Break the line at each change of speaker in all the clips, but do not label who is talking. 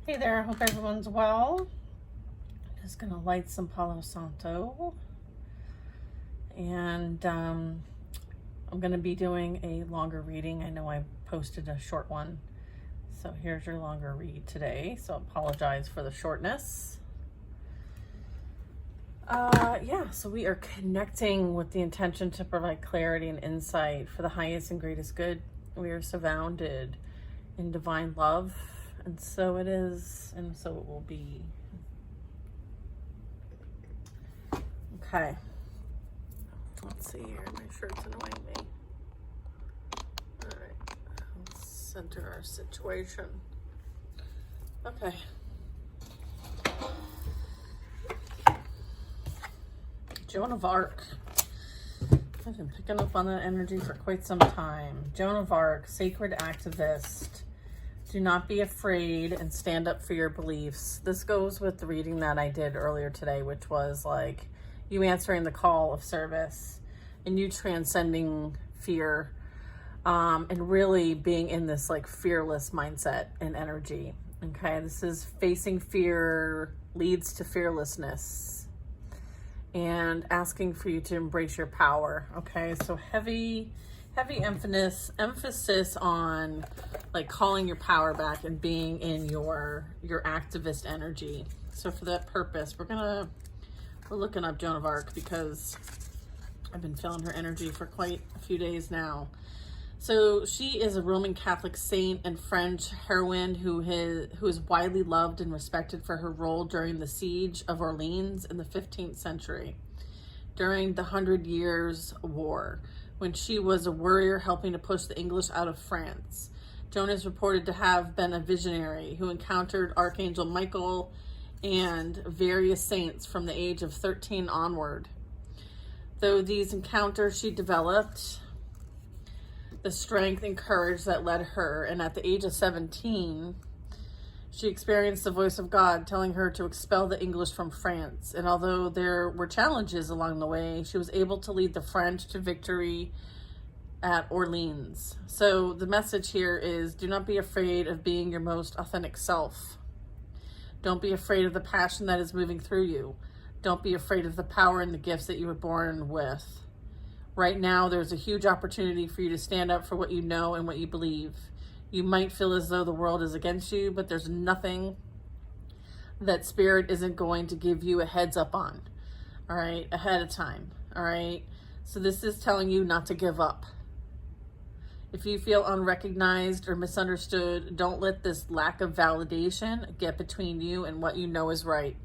Hey there, I hope everyone's well. I'm just gonna light some Palo Santo, and I'm gonna be doing a longer reading. I know I posted a short one, so here's your longer read today. So I apologize for the shortness. So we are connecting with the intention to provide clarity and insight for the highest and greatest good. We are surrounded in divine love, and so it is, and so it will be. Okay. Let's see here. My shirt's annoying me. All right. Let's center our situation. Okay. Joan of Arc. I've been picking up on that energy for quite some time. Joan of Arc, sacred activist. Do not be afraid and stand up for your beliefs. This goes with the reading that I did earlier today, which was like you answering the call of service and you transcending fear, and really being in this like fearless mindset and energy. Okay, this is facing fear leads to fearlessness and asking for you to embrace your power. Okay, so heavy emphasis on like calling your power back and being in your activist energy. So for that purpose, we're looking up Joan of Arc because I've been feeling her energy for quite a few days now. So she is a Roman Catholic saint and French heroine who is widely loved and respected for her role during the siege of Orleans in the 15th century, during the 100 Years' War, when she was a warrior helping to push the English out of France. Joan is reported to have been a visionary who encountered Archangel Michael and various saints from the age of 13 onward. Through these encounters, she developed the strength and courage that led her, and at the age of 17, she experienced the voice of God telling her to expel the English from France. And although there were challenges along the way, she was able to lead the French to victory at Orleans. So the message here is, do not be afraid of being your most authentic self. Don't be afraid of the passion that is moving through you. Don't be afraid of the power and the gifts that you were born with. Right now, there's a huge opportunity for you to stand up for what you know and what you believe. You might feel as though the world is against you, but there's nothing that Spirit isn't going to give you a heads up on, all right, ahead of time, all right? So this is telling you not to give up. If you feel unrecognized or misunderstood, don't let this lack of validation get between you and what you know is right.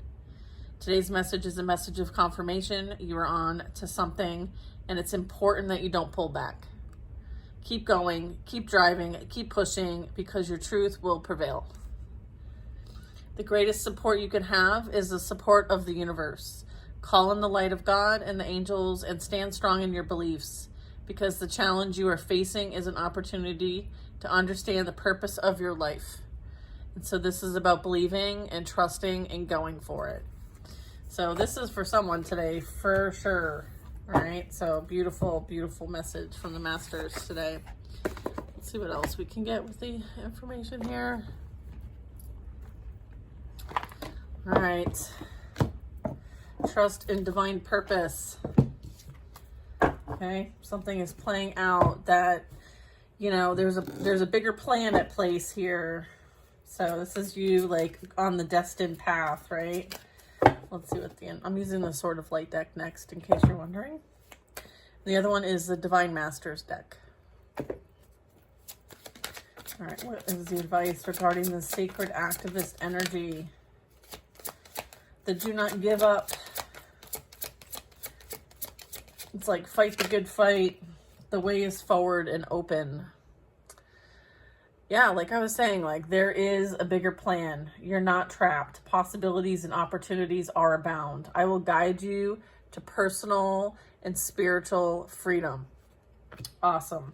Today's message is a message of confirmation. You are on to something, and it's important that you don't pull back. Keep going, keep driving, keep pushing, because your truth will prevail. The greatest support you can have is the support of the universe. Call in the light of God and the angels and stand strong in your beliefs, because the challenge you are facing is an opportunity to understand the purpose of your life. And so this is about believing and trusting and going for it. So this is for someone today, for sure. All right, so beautiful, beautiful message from the masters today. Let's see what else we can get with the information here. All right, trust in divine purpose. Okay, something is playing out that, you know, there's a bigger plan at place here. So this is you like on the destined path, right? Let's see what I'm using the Sword of Light deck next, in case you're wondering. The other one is the Divine Masters deck. All right, what is the advice regarding the sacred activist energy? The do not give up. It's like fight the good fight. The way is forward and open. Yeah, like I was saying, like there is a bigger plan. You're not trapped. Possibilities and opportunities are abound. I will guide you to personal and spiritual freedom. Awesome.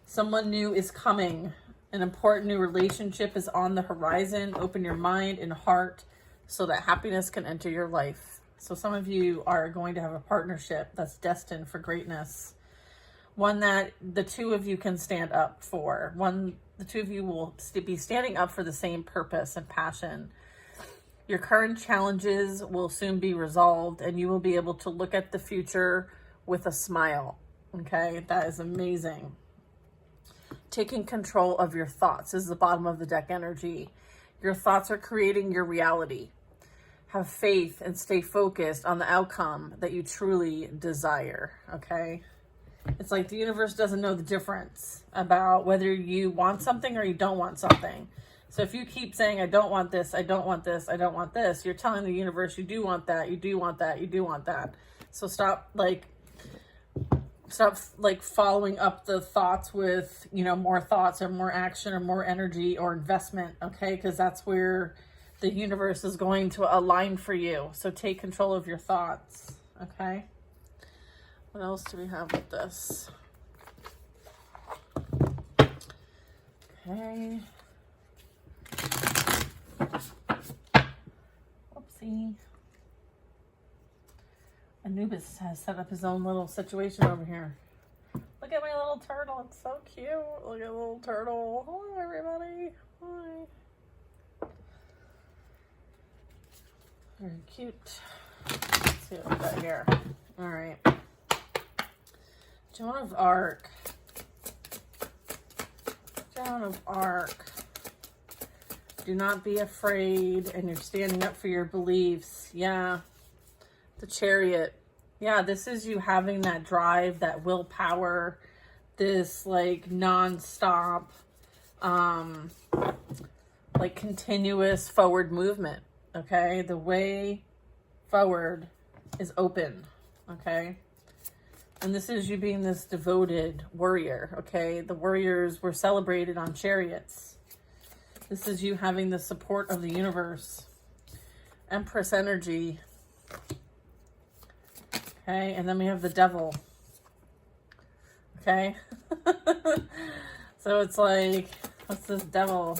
Someone new is coming. An important new relationship is on the horizon. Open your mind and heart so that happiness can enter your life. So some of you are going to have a partnership that's destined for greatness. one that the two of you can stand up for, one the two of you will be standing up for the same purpose and passion. Your current challenges will soon be resolved, and you will be able to look at the future with a smile. Okay, that is amazing. Taking control of your thoughts is the bottom of the deck energy. Your thoughts are creating your reality. Have faith and stay focused on the outcome that you truly desire. Okay, it's like the universe doesn't know the difference about whether you want something or you don't want something. So if you keep saying, I don't want this, I don't want this, I don't want this, you're telling the universe you do want that, you do want that, you do want that. So stop following up the thoughts with, more thoughts or more action or more energy or investment, okay? Because that's where the universe is going to align for you. So take control of your thoughts, okay? What else do we have with this? Okay. Whoopsie. Anubis has set up his own little situation over here. Look at my little turtle. It's so cute. Look at the little turtle. Hello, everybody. Hi. Very cute. Let's see what we got here. All right. Joan of Arc. Joan of Arc. Do not be afraid, and you're standing up for your beliefs. Yeah. The Chariot. Yeah, this is you having that drive, that willpower, this non-stop, continuous forward movement. Okay. The way forward is open. Okay. And this is you being this devoted warrior. Okay. The warriors were celebrated on chariots. This is you having the support of the universe. Empress energy. Okay, and then we have the Devil. Okay. So it's like, what's this Devil?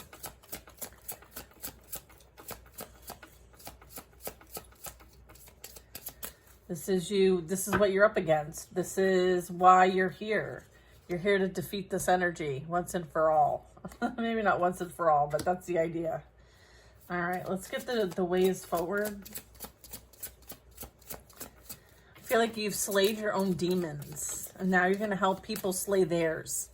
This is you. This is what you're up against. This is why you're here. You're here to defeat this energy once and for all. Maybe not once and for all, but that's the idea. All right, let's get the ways forward. I feel like you've slayed your own demons, and now you're going to help people slay theirs,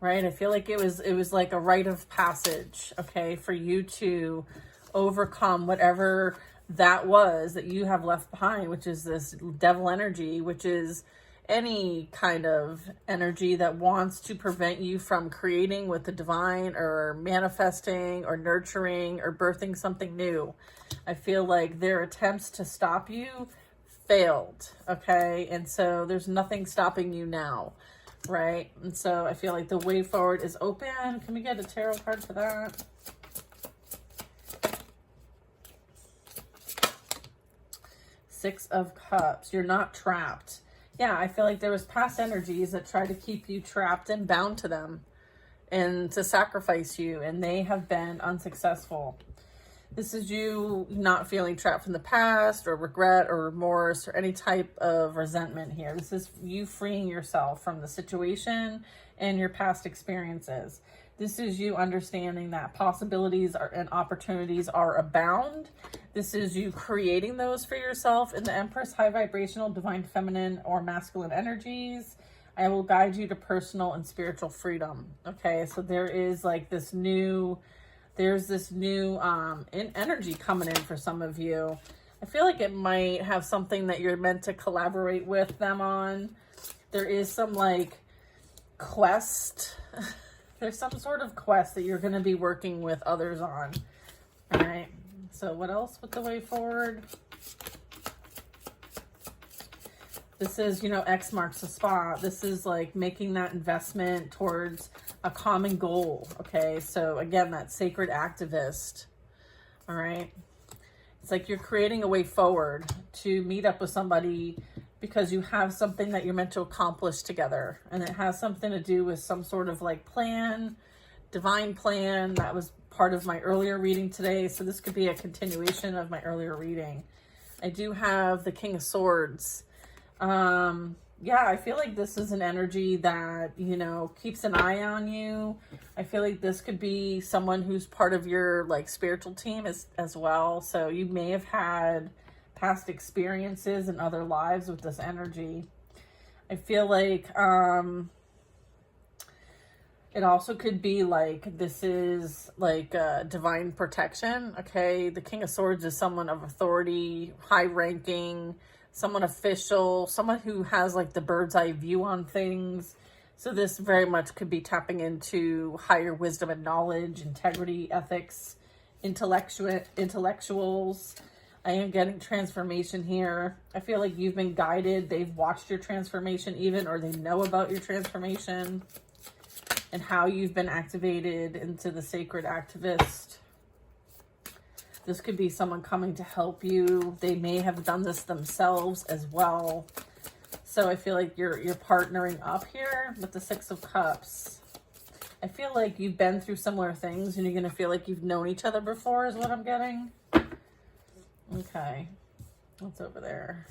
right? I feel like it was like a rite of passage, okay, for you to overcome whatever that was that you have left behind, which is this devil energy, which is any kind of energy that wants to prevent you from creating with the divine or manifesting or nurturing or birthing something new. I feel like their attempts to stop you failed, okay? And so there's nothing stopping you now, right? And so I feel like the way forward is open. Can we get a tarot card for that? Six of Cups. You're not trapped. Yeah, I feel like there was past energies that try to keep you trapped and bound to them and to sacrifice you, and they have been unsuccessful. This is you not feeling trapped from the past or regret or remorse or any type of resentment here. This is you freeing yourself from the situation and your past experiences. This is you understanding that possibilities and opportunities are abound. This is you creating those for yourself in the Empress, high vibrational, divine feminine, or masculine energies. I will guide you to personal and spiritual freedom. Okay, so there is this new energy coming in for some of you. I feel like it might have something that you're meant to collaborate with them on. There is some quest. There's some sort of quest that you're going to be working with others on. All right. So what else with the way forward? This is, X marks the spot. This is making that investment towards a common goal. Okay. So again, that sacred activist. All right. It's like you're creating a way forward to meet up with somebody because you have something that you're meant to accomplish together. And it has something to do with some sort of plan, divine plan. That was part of my earlier reading today. So this could be a continuation of my earlier reading. I do have the King of Swords. yeah, I feel like this is an energy that, you know, keeps an eye on you. I feel like this could be someone who's part of your like spiritual team as well. So you may have had past experiences in other lives with this energy. I feel like it also could be like this is like divine protection. Okay, the King of Swords is someone of authority, high ranking, someone official, someone who has like the bird's eye view on things. So this very much could be tapping into higher wisdom and knowledge, integrity, ethics, intellectuals. I am getting transformation here. I feel like you've been guided. They've watched your transformation even, or they know about your transformation and how you've been activated into the sacred activist. This could be someone coming to help you. They may have done this themselves as well. So I feel like you're partnering up here with the Six of Cups. I feel like you've been through similar things and you're going to feel like you've known each other before is what I'm getting. Okay. What's over there?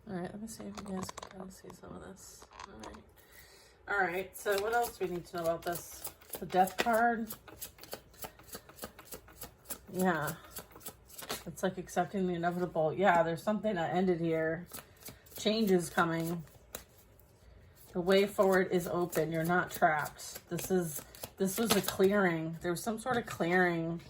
All right, let me see if you guys can kind of see some of this. All right. All right, so what else do we need to know about this? The Death card. Yeah. It's like accepting the inevitable. Yeah, there's something that ended here. Change is coming. The way forward is open. You're not trapped. This was a clearing. There was some sort of clearing.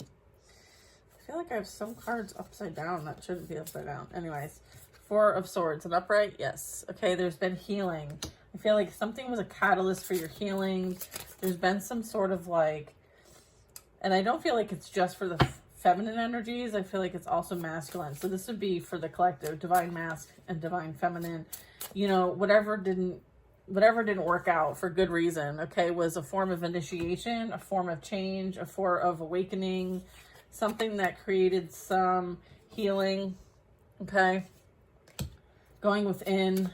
I feel like I have some cards upside down that shouldn't be upside down. Anyways, Four of Swords. An upright? Yes. Okay, there's been healing. I feel like something was a catalyst for your healing. There's been some sort of like, and I don't feel like it's just for the feminine energies. I feel like it's also masculine. So this would be for the collective, divine masc and divine feminine. You know, whatever didn't work out for good reason, okay, was a form of initiation, a form of change, a form of awakening, something that created some healing, okay? Going within,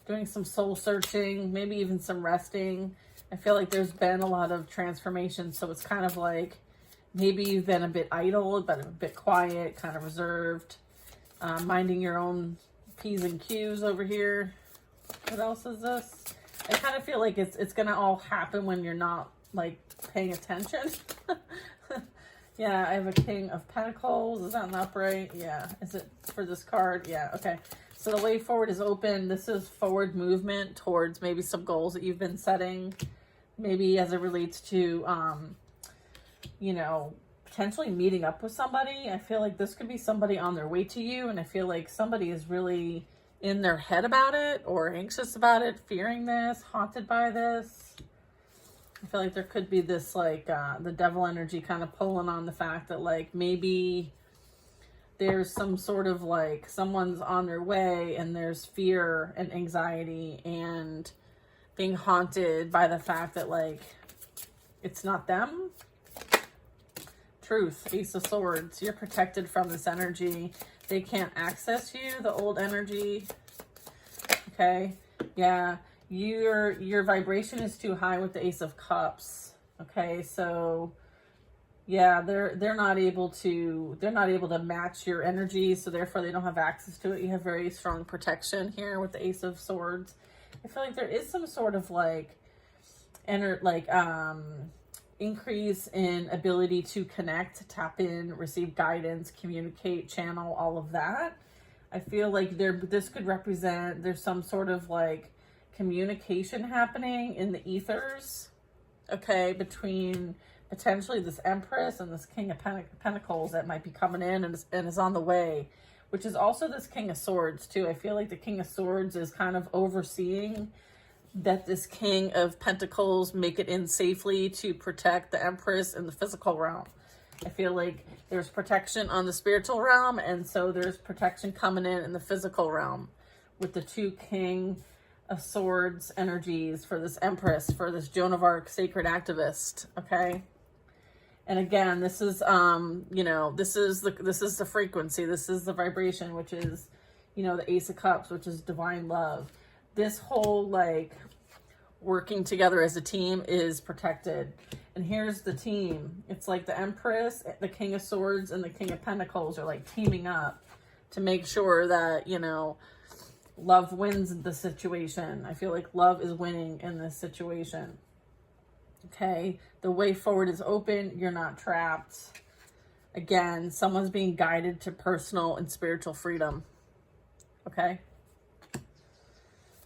doing some soul searching, maybe even some resting. I feel like there's been a lot of transformation, so it's kind of like maybe you've been a bit idle, but a bit quiet, kind of reserved, minding your own P's and Q's over here. What else is this? I kind of feel like it's going to all happen when you're not like paying attention. Yeah, I have a King of Pentacles. Is that an upright? Yeah. Is it for this card? Yeah. Okay. So the way forward is open. This is forward movement towards maybe some goals that you've been setting. Maybe as it relates to, you know, potentially meeting up with somebody. I feel like this could be somebody on their way to you. And I feel like somebody is really in their head about it or anxious about it, fearing this, haunted by this. I feel like there could be this like the devil energy kind of pulling on the fact that like maybe there's some sort of like someone's on their way and there's fear and anxiety and being haunted by the fact that like it's not them. Truth, Ace of Swords. You're protected from this energy. They can't access you, the old energy. Okay. Yeah. Your vibration is too high with the Ace of Cups. Okay. So yeah, they're not able to match your energy, so therefore they don't have access to it. You have very strong protection here with the Ace of Swords. I feel like there is some sort of like increase in ability to connect, tap in, receive guidance, communicate, channel, all of that. I feel like this could represent there's some sort of like communication happening in the ethers, okay, between potentially this Empress and this King of Pentacles that might be coming in and is on the way, which is also this King of Swords too. I feel like the King of Swords is kind of overseeing that this King of Pentacles make it in safely to protect the Empress in the physical realm. I feel like there's protection on the spiritual realm, and so there's protection coming in the physical realm with the two King of Swords energies for this Empress, for this Joan of Arc sacred activist, okay? And again, this is you know, this is the frequency, this is the vibration, which is, you know, the Ace of Cups, which is divine love. This whole like working together as a team is protected. And here's the team. It's like the Empress, the King of Swords, and the King of Pentacles are like teaming up to make sure that, you know, Love wins the situation. I feel like love is winning in this situation. Okay, the way forward is open. You're not trapped. Again, someone's being guided to personal and spiritual freedom. Okay.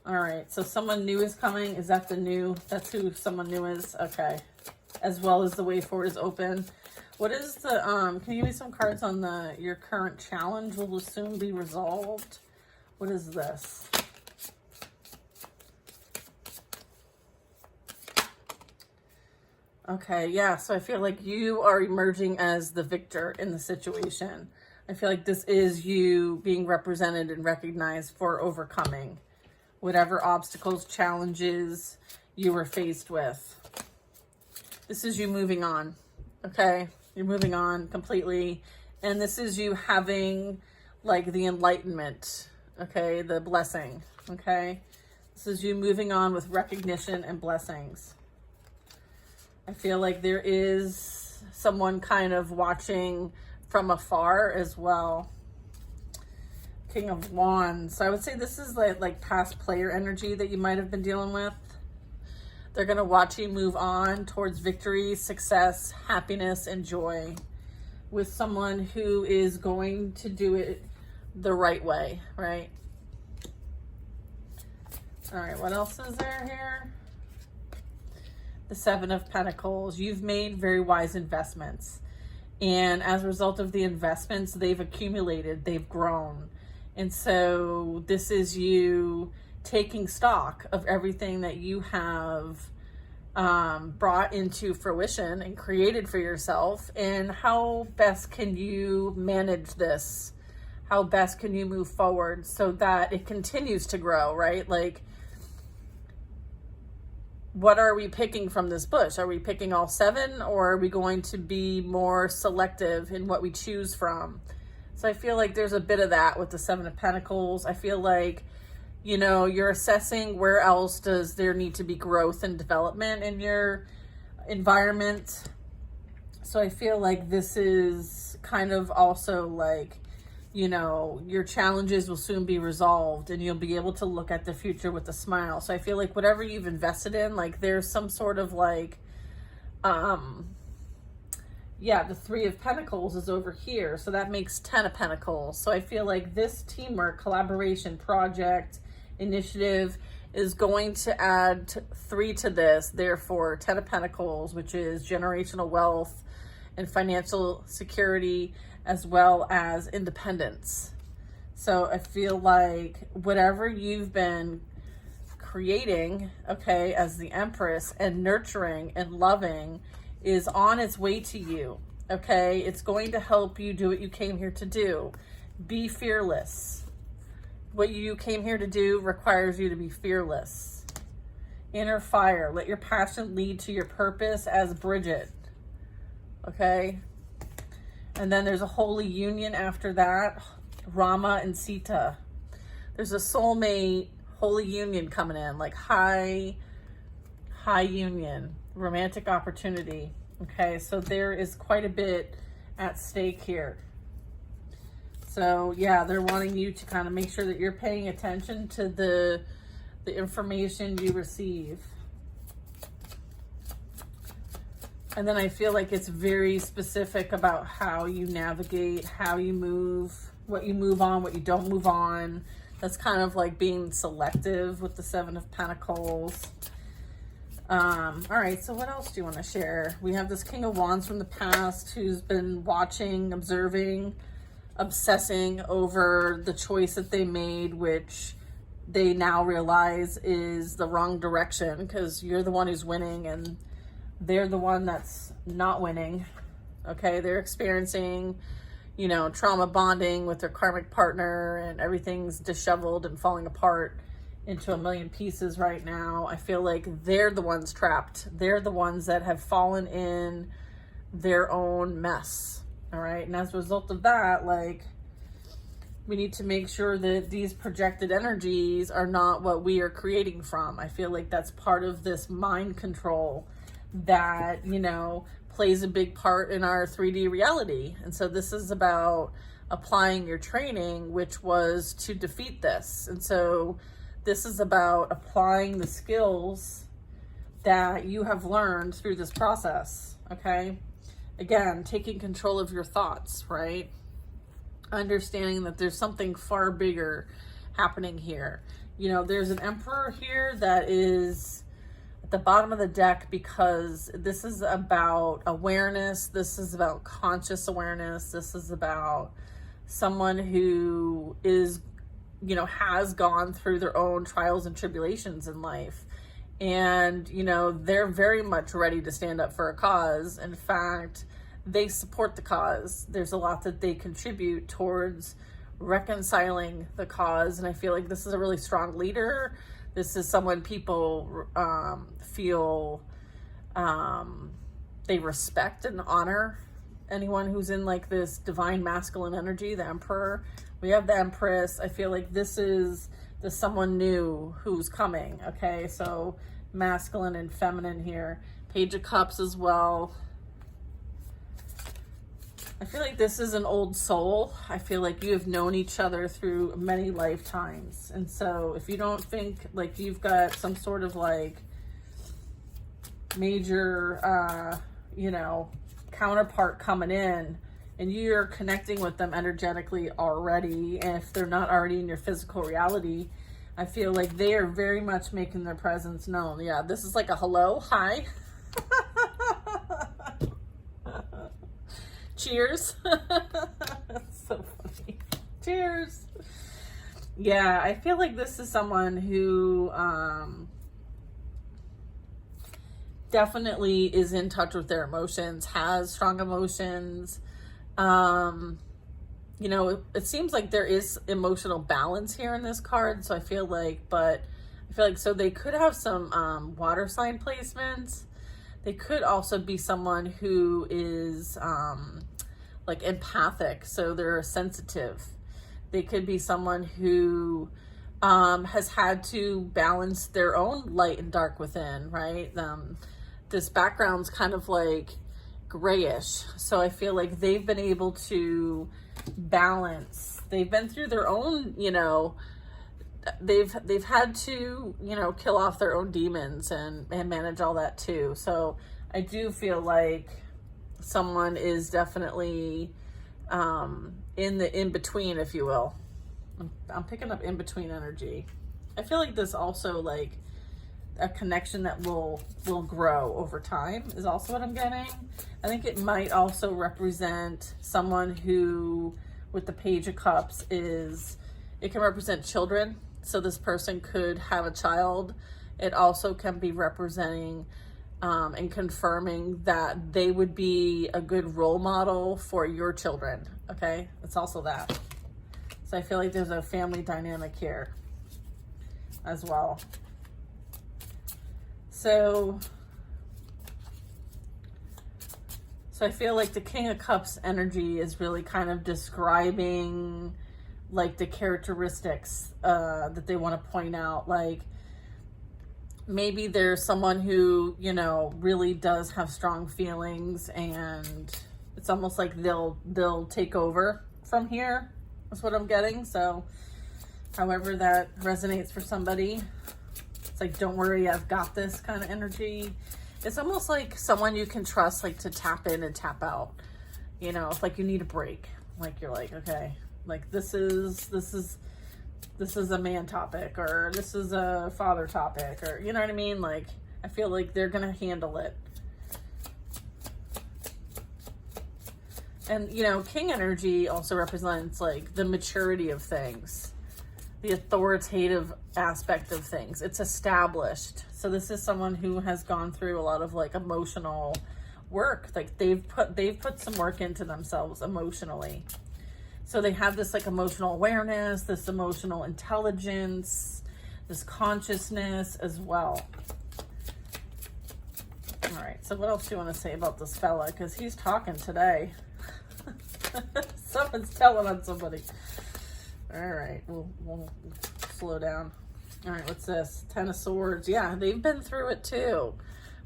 All right, so someone new is coming. Is that the new? That's who someone new is? Okay. As well as the way forward is open. What is the, can you give me some cards on your current challenge will soon be resolved? What is this? Okay, yeah, so I feel like you are emerging as the victor in the situation. I feel like this is you being represented and recognized for overcoming whatever obstacles, challenges you were faced with. This is you moving on, okay? You're moving on completely. And this is you having like the enlightenment, okay? The blessing, okay? This is you moving on with recognition and blessings. I feel like there is someone kind of watching from afar as well. King of Wands. So I would say this is like past player energy that you might have been dealing with. They're going to watch you move on towards victory, success, happiness, and joy with someone who is going to do it the right way, right? All right, what else is there here? The Seven of Pentacles. You've made very wise investments. And as a result of the investments, they've accumulated, they've grown. And so this is you taking stock of everything that you have brought into fruition and created for yourself, and how best can you manage this? How best can you move forward so that it continues to grow, right? Like, what are we picking from this bush? Are we picking all seven, or are we going to be more selective in what we choose from? So I feel like there's a bit of that with the Seven of Pentacles. I feel like, you know, you're assessing where else does there need to be growth and development in your environment. So I feel like this is kind of also like, you know, your challenges will soon be resolved and you'll be able to look at the future with a smile. So I feel like whatever you've invested in, like there's some sort of like, yeah, the Three of Pentacles is over here. So that makes 10 of Pentacles. So I feel like this teamwork, collaboration, project, initiative is going to add 3 to this. Therefore, 10 of Pentacles, which is generational wealth and financial security, as well as independence. So I feel like whatever you've been creating, okay, as the Empress, and nurturing and loving is on its way to you, okay? It's going to help you do what you came here to do. Be fearless. What you came here to do requires you to be fearless. Inner fire. Let your passion lead to your purpose as Bridget, okay? And then there's a holy union after that, Rama and Sita. There's a soulmate holy union coming in, like high union, romantic opportunity. Okay, so there is quite a bit at stake here. So yeah, they're wanting you to kind of make sure that you're paying attention to the information you receive. And then I feel like it's very specific about how you navigate, how you move, what you move on, what you don't move on. That's kind of like being selective with the Seven of Pentacles. All right, so what else do you want to share? We have this King of Wands from the past who's been watching, observing, obsessing over the choice that they made, which they now realize is the wrong direction because you're the one who's winning and they're the one that's not winning. Okay, they're experiencing, you know, trauma bonding with their karmic partner and everything's disheveled and falling apart into a million pieces right now. I feel like they're the ones trapped. They're the ones that have fallen in their own mess. All right, and as a result of that, like, we need to make sure that these projected energies are not what we are creating from. I feel like that's part of this mind control that, you know, plays a big part in our 3D reality. And so this is about applying your training, which was to defeat this. And so this is about applying the skills that you have learned through this process, okay? Again, taking control of your thoughts, right? Understanding that there's something far bigger happening here. You know, there's an Emperor here that is at the bottom of the deck because this is about awareness. This is about conscious awareness. This is about someone who is, you know, has gone through their own trials and tribulations in life. And, you know, they're very much ready to stand up for a cause. In fact, they support the cause. There's a lot that they contribute towards reconciling the cause. And I feel like this is a really strong leader. This is someone people feel they respect and honor. Anyone who's in like this divine masculine energy, the Emperor. We have the Empress. I feel like this is the someone new who's coming. Okay, so masculine and feminine here. Page of Cups as well. I feel like this is an old soul. I feel like you have known each other through many lifetimes. And so if you don't think like you've got some sort of like major, you know, counterpart coming in and you're connecting with them energetically already, and if they're not already in your physical reality, I feel like they are very much making their presence known. Yeah, this is like a hello, hi. Cheers. That's so funny. Cheers. Yeah, I feel like this is someone who definitely is in touch with their emotions, has strong emotions. You know, it seems like there is emotional balance here in this card. So I feel like, so they could have some water sign placements. They could also be someone who is like empathic, so they're sensitive. They could be someone who has had to balance their own light and dark within, right? This background's kind of like grayish, so I feel like they've been able to balance. They've been through their own, you know, they've had to, you know, kill off their own demons and manage all that too. So I do feel like someone is definitely in the in-between, if you will. I'm picking up in-between energy. I feel like this also like a connection that will grow over time is also what I'm getting. I think it might also represent someone who, with the Page of Cups, it can represent children. So this person could have a child. It also can be representing and confirming that they would be a good role model for your children. Okay, it's also that. So I feel like there's a family dynamic here as well. So I feel like the King of Cups energy is really kind of describing like the characteristics that they want to point out. Like maybe there's someone who, you know, really does have strong feelings, and it's almost like they'll take over from here. That's what I'm getting. So however that resonates for somebody, it's like, don't worry, I've got this kind of energy. It's almost like someone you can trust, like to tap in and tap out. You know, if like you need a break, like you're like, okay, like this is a man topic, or this is a father topic, or you know what I mean? Like I feel like they're gonna handle it. And you know, King energy also represents like the maturity of things, the authoritative aspect of things. It's established. So this is someone who has gone through a lot of like emotional work. Like they've put some work into themselves emotionally. So they have this like emotional awareness, this emotional intelligence, this consciousness as well. All right, so what else do you want to say about this fella? Because he's talking today. Someone's telling on somebody. All right, we'll slow down. All right, what's this? Ten of Swords. Yeah, they've been through it too.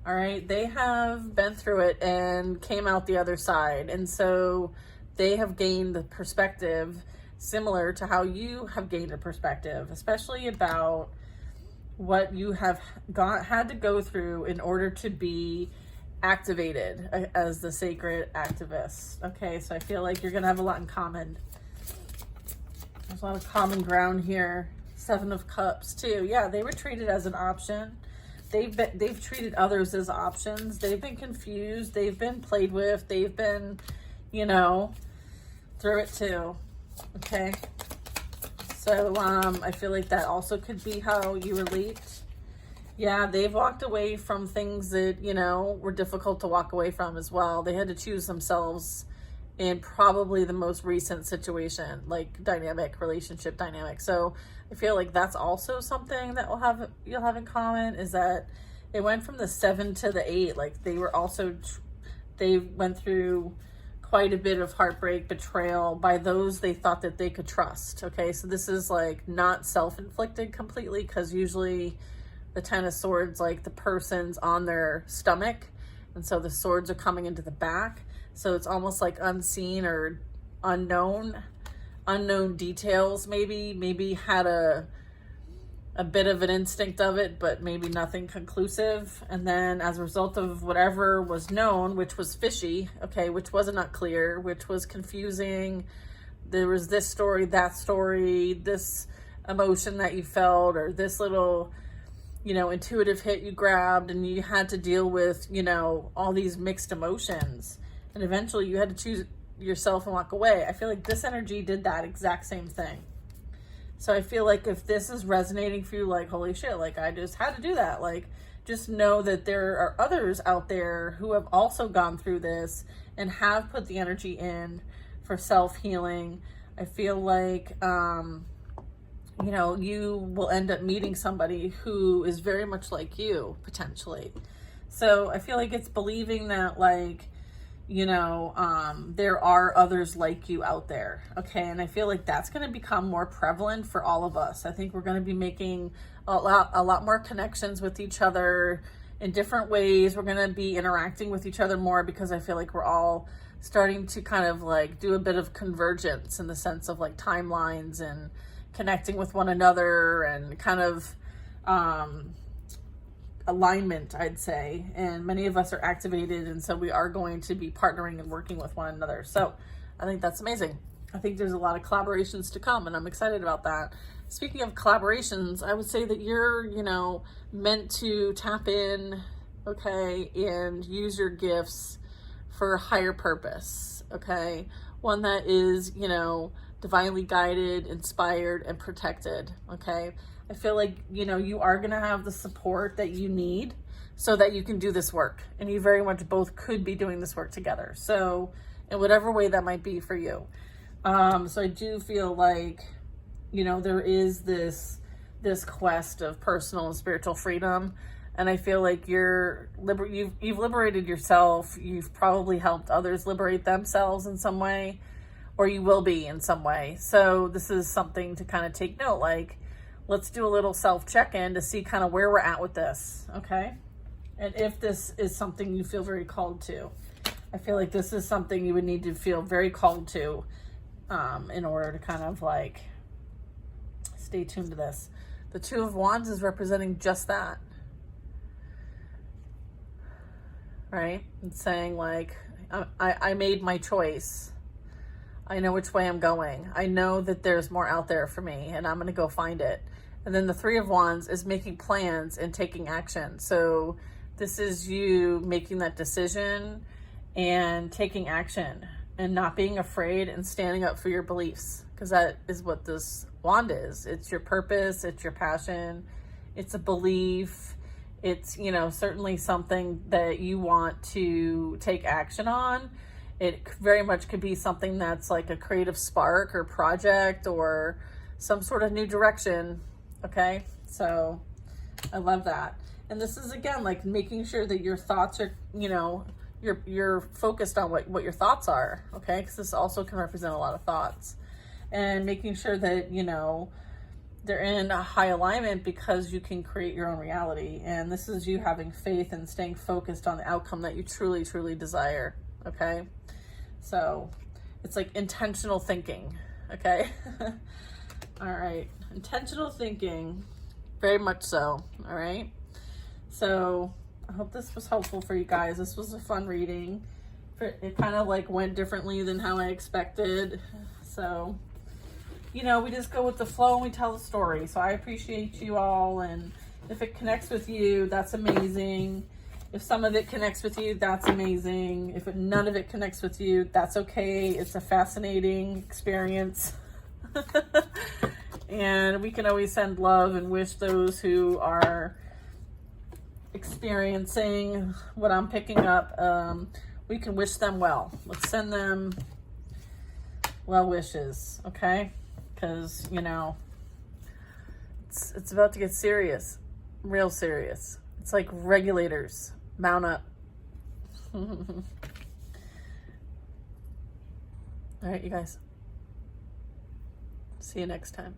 All right, they have been through it and came out the other side. And so they have gained the perspective similar to how you have gained a perspective, especially about what you have had to go through in order to be activated as the sacred activist. Okay, so I feel like you're gonna have a lot in common. There's a lot of common ground here. 7 of Cups too. Yeah, they were treated as an option. They've treated others as options. They've been confused. They've been played with. They've been, you know, through it too. Okay. So I feel like that also could be how you relate. Yeah, they've walked away from things that, you know, were difficult to walk away from as well. They had to choose themselves in probably the most recent situation, like relationship dynamic. So I feel like that's also something that you'll have in common, is that it went from the 7 to the 8. Like they went through quite a bit of heartbreak, betrayal by those they thought that they could trust. Okay, so this is like not self-inflicted completely, because usually the 10 of Swords, like the person's on their stomach, and so the swords are coming into the back. So it's almost like unseen or unknown details. Maybe had a bit of an instinct of it, but maybe nothing conclusive. And then as a result of whatever was known, which was fishy, okay, which wasn't not clear, which was confusing, there was this story, that story, this emotion that you felt, or this little, you know, intuitive hit you grabbed, and you had to deal with, you know, all these mixed emotions. And eventually you had to choose yourself and walk away. I feel like this energy did that exact same thing. So I feel like if this is resonating for you, like, holy shit, like I just had to do that. Like, just know that there are others out there who have also gone through this and have put the energy in for self-healing. I feel like, you know, you will end up meeting somebody who is very much like you, potentially. So I feel like it's believing that, like, you know, there are others like you out there. Okay. And I feel like that's going to become more prevalent for all of us. I think we're going to be making a lot more connections with each other in different ways. We're going to be interacting with each other more, because I feel like we're all starting to kind of like do a bit of convergence in the sense of like timelines and connecting with one another, and kind of, alignment, I'd say. And many of us are activated, and so we are going to be partnering and working with one another. So I think that's amazing. I think there's a lot of collaborations to come, and I'm excited about that. Speaking of collaborations, I would say that you're, you know, meant to tap in, okay, and use your gifts for a higher purpose, okay? One that is, you know, divinely guided, inspired, and protected, okay? I feel like, you know, you are going to have the support that you need so that you can do this work. And you very much both could be doing this work together. So in whatever way that might be for you. So I do feel like, you know, there is this quest of personal and spiritual freedom. And I feel like you've liberated yourself. You've probably helped others liberate themselves in some way, or you will be in some way. So this is something to kind of take note, like, let's do a little self-check-in to see kind of where we're at with this, okay? And if this is something you feel very called to. I feel like this is something you would need to feel very called to in order to kind of like stay tuned to this. The 2 of Wands is representing just that, right? It's saying like, I made my choice. I know which way I'm going. I know that there's more out there for me, and I'm going to go find it. And then the 3 of Wands is making plans and taking action. So this is you making that decision and taking action and not being afraid and standing up for your beliefs, because that is what this wand is. It's your purpose. It's your passion. It's a belief. It's, you know, certainly something that you want to take action on. It very much could be something that's like a creative spark or project or some sort of new direction. Okay, so I love that. And this is, again, like making sure that your thoughts are, you know, you're focused on what your thoughts are, okay? Because this also can represent a lot of thoughts. And making sure that, you know, they're in a high alignment, because you can create your own reality. And this is you having faith and staying focused on the outcome that you truly, truly desire, okay? So It's like intentional thinking, okay? All right, intentional thinking, very much so, all right? So I hope this was helpful for you guys. This was a fun reading. It kind of like went differently than how I expected. So, you know, we just go with the flow and we tell the story. So I appreciate you all. And if it connects with you, that's amazing. If some of it connects with you, that's amazing. If none of it connects with you, that's okay. It's a fascinating experience. And we can always send love and wish those who are experiencing what I'm picking up, we can wish them well. Let's send them well wishes, okay? Because, you know, it's about to get serious, real serious. It's like regulators, mount up. All right, you guys. See you next time.